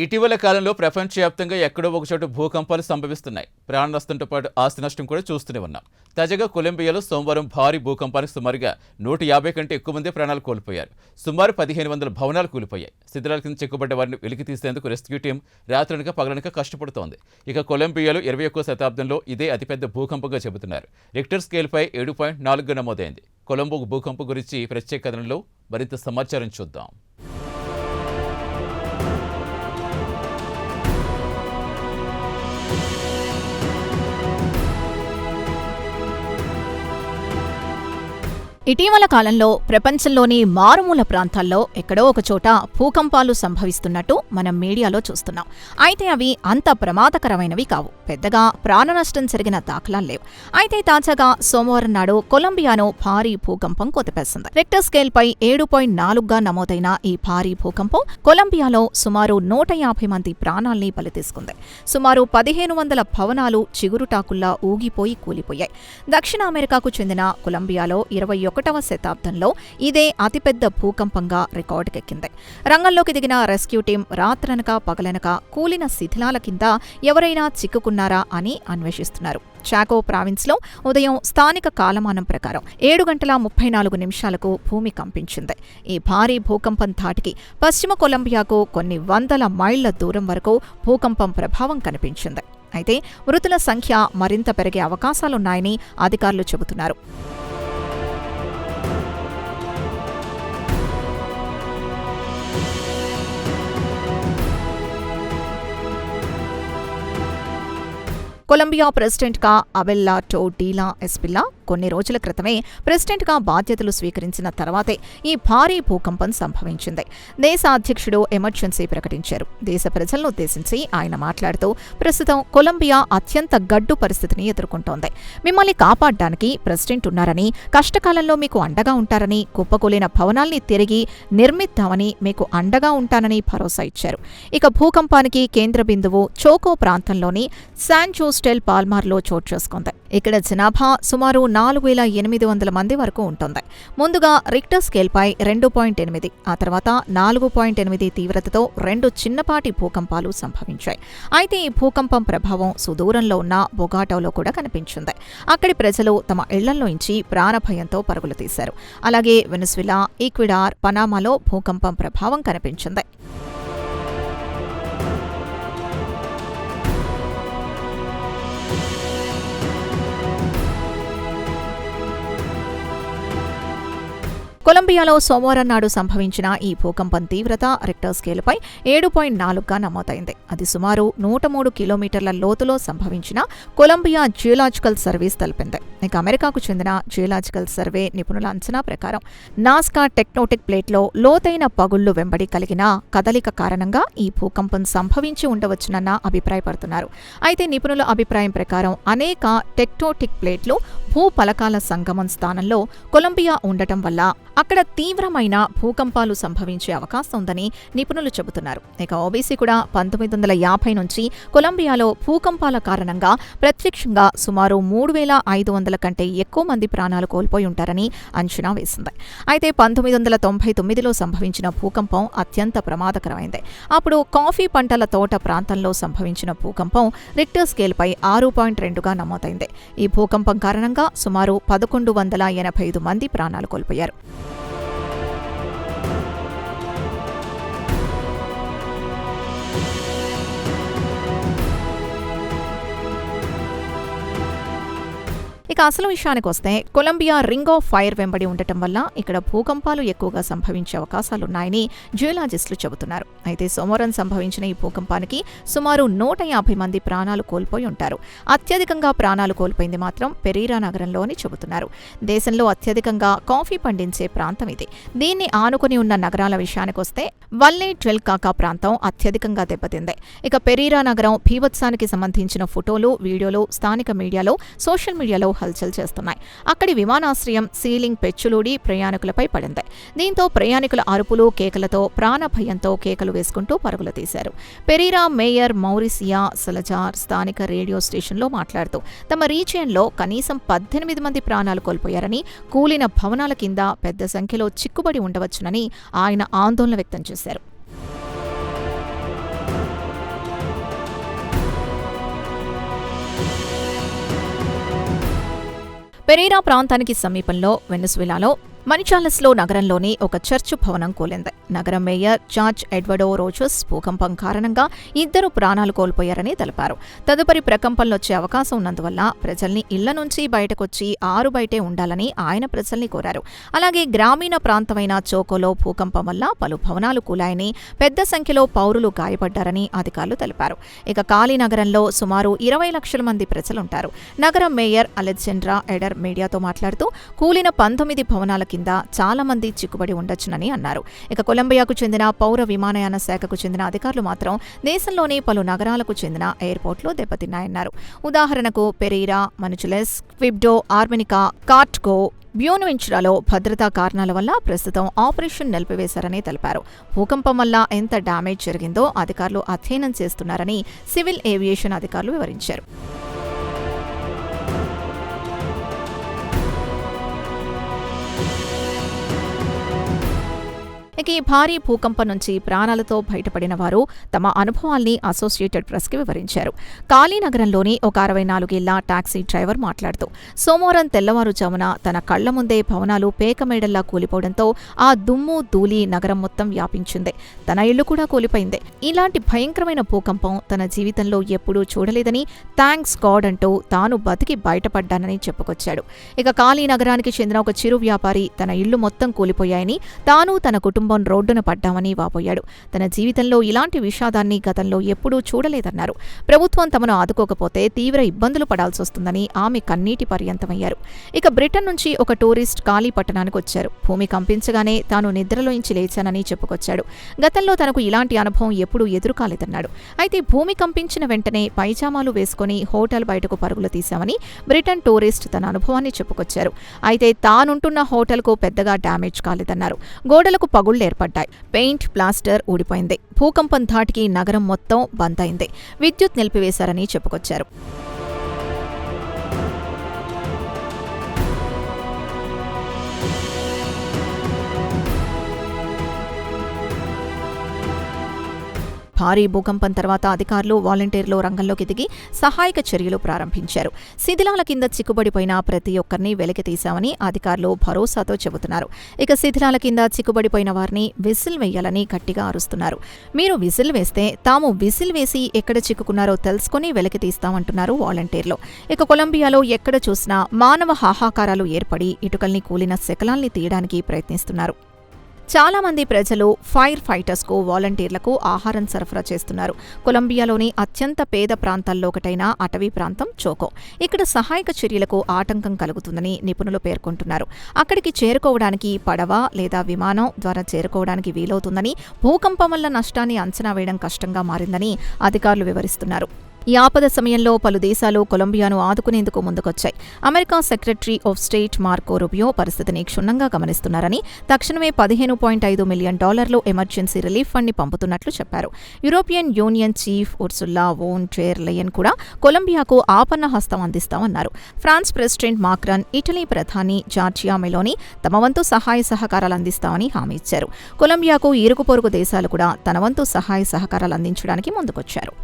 ఇటీవల కాలంలో ప్రపంచవ్యాప్తంగా ఎక్కడో ఒకచోట భూకంపాలు సంభవిస్తున్నాయి. ప్రాణ నష్టంతో పాటు ఆస్తి నష్టం కూడా చూస్తూనే ఉన్నాం. తాజాగా కొలంబియాలో సోమవారం భారీ భూకంపానికి సుమారుగా 150 కంటే ఎక్కువ మంది ప్రాణాలు కోల్పోయారు. సుమారు 1500 భవనాలు కూలిపోయాయి. శిథిలాల కింద చిక్కుబడ్డ వారిని వెలికి తీసేందుకు రెస్క్యూ టీం రాత్రనక పగలనక కష్టపడుతోంది. ఇక కొలంబియాలో 21వ శతాబ్దంలో ఇదే అతిపెద్ద భూకంపంగా చెబుతున్నారు. రిక్టర్ స్కేల్పై 7.4గా నమోదైంది. కొలంబో భూకంపం గురించి ప్రత్యేక కథనంలో మరింత సమాచారం చూద్దాం. ఇటీవల కాలంలో ప్రపంచంలోని మారుమూల ప్రాంతాల్లో ఎక్కడో ఒకచోట భూకంపాలు సంభవిస్తున్నట్టు మనం మీడియాలో చూస్తున్నాం. అయితే అవి అంత ప్రమాదకరమైనవి కావు. పెద్దగా ప్రాణనష్టం జరిగిన దాఖలాలు లేవు. అయితే తాజాగా సోమవారం నాడు కొలంబియాను భారీ భూకంపం కొదిపేసింది. రిక్టర్ స్కేల్పై 7.4గా నమోదైన ఈ భారీ భూకంపం కొలంబియాలో సుమారు 150 మంది ప్రాణాల్ని బలితీసుకుంది. సుమారు 1500 భవనాలు చిగురుటాకుల్లా ఊగిపోయి కూలిపోయాయి. దక్షిణ అమెరికాకు చెందిన కొలంబియాలో 21వ శతాబ్దంలో ఇదే అతిపెద్ద భూకంపంగా రికార్డుకెక్కింది. రంగంలోకి దిగిన రెస్క్యూ టీం రాత్రనక పగలనక కూలిన శిథిలాల కింద ఎవరైనా చిక్కుకున్నారా అని అన్వేషిస్తున్నారు. చాకో ప్రావిన్స్లో ఉదయం స్థానిక కాలమానం ప్రకారం 7:34 భూమి కంపించింది. ఈ భారీ భూకంపం ధాటికి పశ్చిమ కొలంబియాకు కొన్ని వందల మైళ్ల దూరం వరకు భూకంపం ప్రభావం కనిపించింది. అయితే మృతుల సంఖ్య మరింత పెరిగే అవకాశాలున్నాయని అధికారులు చెబుతున్నారు. కొలంబియా ప్రెసిడెంట్గా అబెల్లార్డో డీలా ఎస్పిల్లా కొన్ని రోజుల క్రితమే ప్రెసిడెంట్గా బాధ్యతలు స్వీకరించిన తర్వాతే ఈ భారీ భూకంపం సంభవించింది. దేశ అధ్యక్షుడు ఎమర్జెన్సీ ప్రకటించారు. దేశ ప్రజలను ఉద్దేశించి ఆయన మాట్లాడుతూ, ప్రస్తుతం కొలంబియా అత్యంత గడ్డు పరిస్థితిని ఎదుర్కొంటోంది. మిమ్మల్ని కాపాడడానికి ప్రెసిడెంట్ ఉన్నారని, కష్టకాలంలో మీకు అండగా ఉంటారని, కుప్పకూలిన భవనాల్ని తిరిగి నిర్మిద్దామని మీకు అండగా ఉంటానని భరోసా ఇచ్చారు. ఇక భూకంపానికి కేంద్ర బిందువు చోకో ప్రాంతంలోని శాన్ జోస్టెల్ పాల్మార్లో చోటు చేసుకుంది. ఇక్కడ జనాభా సుమారు 4800 మంది వరకు ఉంటుంది. ముందుగా రిక్టర్ స్కేల్పై 2.8, ఆ తర్వాత 4.8 తీవ్రతతో 2 చిన్నపాటి భూకంపాలు సంభవించాయి. అయితే ఈ భూకంపం ప్రభావం సుదూరంలో ఉన్న బొగాటోలో కూడా కనిపించింది. అక్కడి ప్రజలు తమ ఇళ్లలోంచి ప్రాణభయంతో పరుగులు తీశారు. అలాగే వెనెజులా, ఈక్వెడార్, పనామాలో భూకంపం ప్రభావం కనిపించింది. కొలంబియాలో సోమవారం నాడు సంభవించిన ఈ భూకంపం తీవ్రత రిక్టర్ స్కేలుపై 7.4గా నమోదైంది. అది సుమారు 103 కిలోమీటర్ల లోతులో సంభవించిన కొలంబియా జియోలాజికల్ సర్వీస్ తెలిపింది. ఇక అమెరికాకు చెందిన జియోలాజికల్ సర్వే నిపుణుల అంచనా ప్రకారం నాస్కా టెక్టోటిక్ ప్లేట్లో లోతైన పగుళ్లు వెంబడి కలిగిన కదలిక కారణంగా ఈ భూకంపం సంభవించి ఉండవచ్చునన్న అభిప్రాయపడుతున్నారు. అయితే నిపుణుల అభిప్రాయం ప్రకారం అనేక టెక్టోటిక్ ప్లేట్లు భూపలకాల సంగమం స్థానంలో కొలంబియా ఉండటం వల్ల అక్కడ తీవ్రమైన భూకంపాలు సంభవించే అవకాశం ఉందని నిపుణులు చెబుతున్నారు. ఇక ఓబీసీ కూడా 1950 నుంచి కొలంబియాలో భూకంపాల కారణంగా ప్రత్యక్షంగా సుమారు 3500 కంటే ఎక్కువ మంది ప్రాణాలు కోల్పోయి ఉంటారని అంచనా వేసింది. అయితే 1999లో సంభవించిన భూకంపం అత్యంత ప్రమాదకరమైంది. అప్పుడు కాఫీ పంటల తోట ప్రాంతంలో సంభవించిన భూకంపం రిక్టర్ స్కేల్పై 6.2గా నమోదైంది. ఈ భూకంపం కారణంగా సుమారు 1185 మంది ప్రాణాలు కోల్పోయారు. ఇక అసలు విషయానికి వస్తే కొలంబియా రింగ్ ఆఫ్ ఫైర్ వెంబడి ఉండటం వల్ల ఇక్కడ భూకంపాలు ఎక్కువగా సంభవించే అవకాశాలున్నాయని జియోలాజిస్టులు చెబుతున్నారు. అయితే సోమవారం సంభవించిన ఈ భూకంపానికి సుమారు 150 మంది ప్రాణాలు కోల్పోయి ఉంటారు. అత్యధికంగా ప్రాణాలు కోల్పోయింది మాత్రం పెరీరా నగరంలో అని చెబుతున్నారు. దేశంలో అత్యధికంగా కాఫీ పండించే ప్రాంతం ఇది. దీన్ని ఆనుకుని ఉన్న నగరాల విషయానికి వస్తే వల్లే ట్వెల్కాకా ప్రాంతం అత్యధికంగా దెబ్బతింది. ఇక పెరీరా నగరం భీభత్సానికి సంబంధించిన ఫోటోలు, వీడియోలు స్థానిక మీడియాలో, సోషల్ మీడియాలో హల్చల్ చేస్తున్నాయి. అక్కడి విమానాశ్రయం సీలింగ్ పెచ్చులూడి ప్రయాణికులపై పడింది. దీంతో ప్రయాణికుల అరుపులు, కేకలతో ప్రాణభయంతో కేకలు వేసుకుంటూ పరుగులు తీశారు. పెరీరా మేయర్ మౌరిసియా సలజార్ స్థానిక రేడియో స్టేషన్లో మాట్లాడుతూ తమ రీజియన్లో కనీసం 18 మంది ప్రాణాలు కోల్పోయారని, కూలిన భవనాల కింద పెద్ద సంఖ్యలో చిక్కుబడి ఉండవచ్చునని ఆయన ఆందోళన వ్యక్తం చేశారు. పెరీరా ప్రాంతానికి సమీపంలో వెనిజువేలాలో మనిచాలస్లో నగరంలోని ఒక చర్చు భవనం కూలింది. నగర మేయర్ జార్జ్ ఎడ్వర్డో రోజస్ భూకంపం కారణంగా 2 ప్రాణాలు కోల్పోయారని తెలిపారు. తదుపరి ప్రకంపనలొచ్చే అవకాశం ఉన్నందువల్ల ప్రజల్ని ఇళ్ల నుంచి బయటకొచ్చి ఆరు బయటే ఉండాలని ఆయన ప్రజల్ని కోరారు. అలాగే గ్రామీణ ప్రాంతమైన చోకోలో భూకంపం వల్ల పలు భవనాలు కూలాయని, పెద్ద సంఖ్యలో పౌరులు గాయపడ్డారని అధికారులు తెలిపారు. ఇక కాలి నగరంలో సుమారు 20 లక్షల మంది ప్రజలుంటారు. నగర మేయర్ అలెగ్జాండ్రా ఎడర్ మీడియాతో మాట్లాడుతూ కూలిన 19 భవనాల కింద చాలా మంది చిక్కుబడి ఉండొచ్చునని అన్నారు. ఇక కొలంబియాకు చెందిన పౌర విమానయాన శాఖకు చెందిన అధికారులు మాత్రం దేశంలోని పలు నగరాలకు చెందిన ఎయిర్పోర్ట్లు దెబ్బతిన్నాయన్నారు. ఉదాహరణకు పెరీరా, మనిచులెస్, క్విబ్డో, ఆర్మెనికా, కార్ట్గో, బ్యూనవెంచురాలో భద్రతా కారణాల వల్ల ప్రస్తుతం ఆపరేషన్ నిలిపివేశారని తెలిపారు. భూకంపం వల్ల ఎంత డ్యామేజ్ జరిగిందో అధికారులు అధ్యయనం చేస్తున్నారని సివిల్ ఏవియేషన్ అధికారులు వివరించారు. ఇక ఈ భారీ భూకంపం నుంచి ప్రాణాలతో బయటపడిన వారు తమ అనుభవాల్ని అసోసియేటెడ్ ప్రెస్కి వివరించారు. కాలి నగరంలోని ఒక 64 ఏళ్ల టాక్సీ డ్రైవర్ మాట్లాడుతూ సోమవారం తెల్లవారుజామున తన కళ్ల ముందే భవనాలు పేకమేడల్లా కూలిపోవడంతో ఆ దుమ్ము ధూళి నగరం మొత్తం వ్యాపించింది. తన ఇల్లు కూడా కూలిపోయింది. ఇలాంటి భయంకరమైన భూకంపం తన జీవితంలో ఎప్పుడూ చూడలేదని, థ్యాంక్స్ గాడ్ అంటూ తాను బతికి బయటపడ్డానని చెప్పుకొచ్చాడు. ఇక కాలి నగరానికి చెందిన ఒక చిరు వ్యాపారి తన ఇల్లు మొత్తం కూలిపోయాయని, తాను తన కుటుంబం రోడ్డున పడ్డామని వాపోయాడు. తన జీవితంలో ఇలాంటి విషాదాన్ని గతంలో ఎప్పుడూ చూడలేదన్నారు. ప్రభుత్వం తమను ఆదుకోకపోతే తీవ్ర ఇబ్బందులు పడాల్సొస్తుందని ఆమె కన్నీటి పర్యంతమయ్యారు. ఇక బ్రిటన్ నుంచి ఒక టూరిస్ట్ కాలి పట్టణానికి వచ్చారు. భూమి కంపించగానే తాను నిద్రలోంచి లేచానని చెప్పుకొచ్చాడు. గతంలో తనకు ఇలాంటి అనుభవం ఎప్పుడూ ఎదురుకాలేదన్నాడు. అయితే భూమి కంపించిన వెంటనే పైజామాలు వేసుకుని హోటల్ బయటకు పరుగులు తీశామని బ్రిటన్ టూరిస్ట్ తన అనుభవాన్ని చెప్పుకొచ్చారు. అయితే తానుంటున్న హోటల్కు పెద్దగా డ్యామేజ్ కాలేదన్నారు. గోడలకు పగుళ్లు ఏర్పడ్డాయి. పెయింట్, ప్లాస్టర్ ఊడిపోయింది. భూకంపం ధాటికి నగరం మొత్తం బంద్ అయింది. విద్యుత్ నిలిపివేశారని చెప్పుకొచ్చారు. భారీ భూకంపం తర్వాత అధికారులు, వాలంటీర్లు రంగంలోకి దిగి సహాయక చర్యలు ప్రారంభించారు. శిథిలాల కింద చిక్కుబడిపోయిన ప్రతి ఒక్కరిని వెలికితీశామని అధికారులు భరోసాతో చెబుతున్నారు. ఇక శిథిలాల కింద చిక్కుబడిపోయిన వారిని విసిల్ వేయాలని గట్టిగా అరుస్తున్నారు. మీరు విసిల్ వేస్తే తాము విసిల్ వేసి ఎక్కడ చిక్కుకున్నారో తెలుసుకుని వెలికితీస్తామంటున్నారు వాలంటీర్లు. ఇక కొలంబియాలో ఎక్కడ చూసినా మానవ హాహాకారాలు ఏర్పడి ఇటుకల్ని కూలిన శకలాల్ని తీయడానికి ప్రయత్నిస్తున్నారు. చాలా మంది ప్రజలు ఫైర్ ఫైటర్స్కు, వాలంటీర్లకు ఆహారం సరఫరా చేస్తున్నారు. కొలంబియాలోని అత్యంత పేద ప్రాంతాల్లో ఒకటైన అటవీ ప్రాంతం చోకో. ఇక్కడ సహాయక చర్యలకు ఆటంకం కలుగుతుందని నిపుణులు పేర్కొంటున్నారు. అక్కడికి చేరుకోవడానికి పడవ లేదా విమానం ద్వారా చేరుకోవడానికి వీలవుతుందని, భూకంపం వల్ల నష్టాన్ని అంచనా వేయడం కష్టంగా మారిందని అధికారులు వివరిస్తున్నారు. ఈ ఆపద సమయంలో పలు దేశాలు కొలంబియాను ఆదుకునేందుకు ముందుకొచ్చాయి. America secretary of state Marco Rubio పరిస్థితిని క్షుణ్ణంగా గమనిస్తున్నారని, తక్షణమే $15.5 మిలియన్ ఎమర్జెన్సీ రిలీఫ్ ఫండ్ని పంపుతున్నట్లు చెప్పారు. European union chief Ursula వోన్ der లెయన్ కూడా కొలంబియాకు ఆపన్న హస్తం అందిస్తామన్నారు. ఫ్రాన్స్ ప్రెసిడెంట్ మాక్రాన్, ఇటలీ ప్రధాని జార్జియా మెలోని తమ వంతు సహాయ సహకారాలు అందిస్తామని హామీ ఇచ్చారు. కొలంబియాకు ఇరుగు పొరుగు దేశాలు కూడా తన వంతు సహాయ సహకారాలు అందించడానికి ముందుకొచ్చారు.